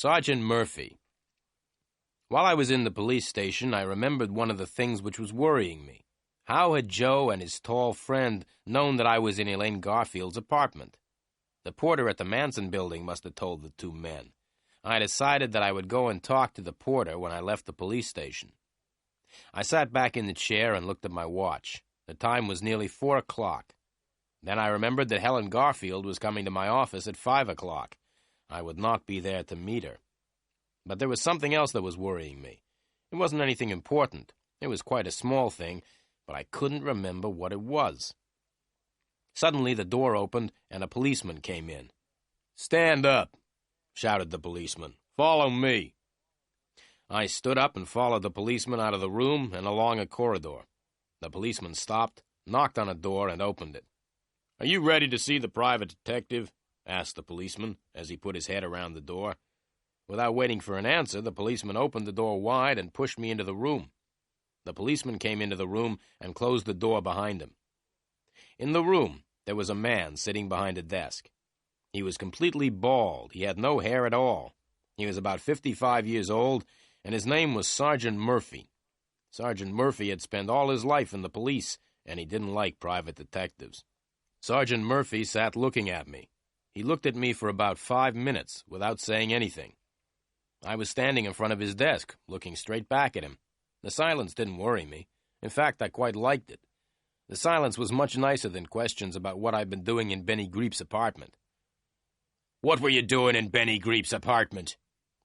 Sergeant Murphy. While I was in the police station, I remembered one of the things which was worrying me. How had Joe and his tall friend known that I was in Elaine Garfield's apartment? The porter at the Manson building must have told the two men. I decided that I would go and talk to the porter when I left the police station. I sat back in the chair and looked at my watch. The time was nearly 4 o'clock. Then I remembered that Helen Garfield was coming to my office at 5 o'clock. I would not be there to meet her. But there was something else that was worrying me. It wasn't anything important. It was quite a small thing, but I couldn't remember what it was. Suddenly the door opened and a policeman came in. "Stand up," shouted the policeman. "Follow me." I stood up and followed the policeman out of the room and along a corridor. The policeman stopped, knocked on a door, and opened it. "Are you ready to see the private detective?" asked the policeman as he put his head around the door. Without waiting for an answer, the policeman opened the door wide and pushed me into the room. The policeman came into the room and closed the door behind him. In the room, there was a man sitting behind a desk. He was completely bald. He had no hair at all. He was about 55 years old, and his name was Sergeant Murphy. Sergeant Murphy had spent all his life in the police, and he didn't like private detectives. Sergeant Murphy sat looking at me. He looked at me for about 5 minutes without saying anything. I was standing in front of his desk, looking straight back at him. The silence didn't worry me. In fact, I quite liked it. The silence was much nicer than questions about what I'd been doing in Benny Greep's apartment. "What were you doing in Benny Greep's apartment?"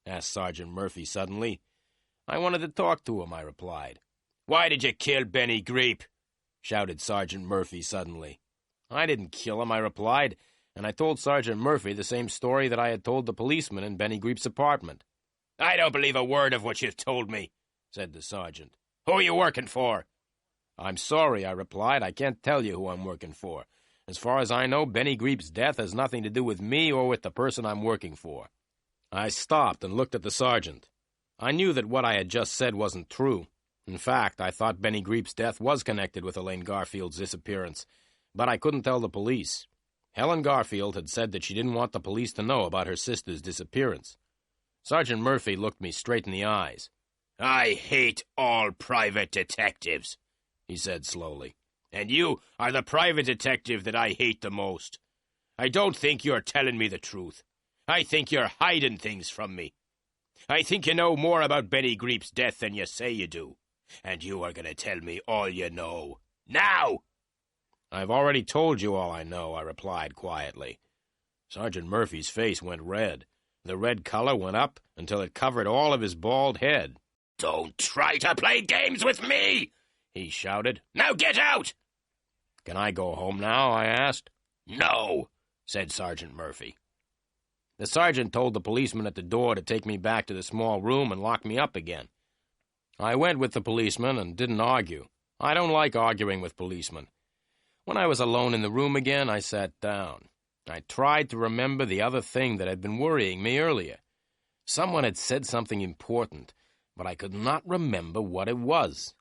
asked Sergeant Murphy suddenly. "I wanted to talk to him," I replied. "Why did you kill Benny Greep?" shouted Sergeant Murphy suddenly. "I didn't kill him," I replied, and I told Sergeant Murphy the same story that I had told the policeman in Benny Greep's apartment. "I don't believe a word of what you've told me," said the sergeant. "Who are you working for?" "I'm sorry," I replied. "I can't tell you who I'm working for. As far as I know, Benny Greep's death has nothing to do with me or with the person I'm working for." I stopped and looked at the sergeant. I knew that what I had just said wasn't true. In fact, I thought Benny Greep's death was connected with Elaine Garfield's disappearance, but I couldn't tell the police. Helen Garfield had said that she didn't want the police to know about her sister's disappearance. Sergeant Murphy looked me straight in the eyes. "I hate all private detectives," he said slowly. "And you are the private detective that I hate the most. I don't think you're telling me the truth. I think you're hiding things from me. I think you know more about Benny Greep's death than you say you do. And you are going to tell me all you know. Now!" "I've already told you all I know," I replied quietly. Sergeant Murphy's face went red. The red color went up until it covered all of his bald head. "Don't try to play games with me!" he shouted. "Now get out!" "Can I go home now?" I asked. "No," said Sergeant Murphy. The sergeant told the policeman at the door to take me back to the small room and lock me up again. I went with the policeman and didn't argue. I don't like arguing with policemen. When I was alone in the room again, I sat down. I tried to remember the other thing that had been worrying me earlier. Someone had said something important, but I could not remember what it was.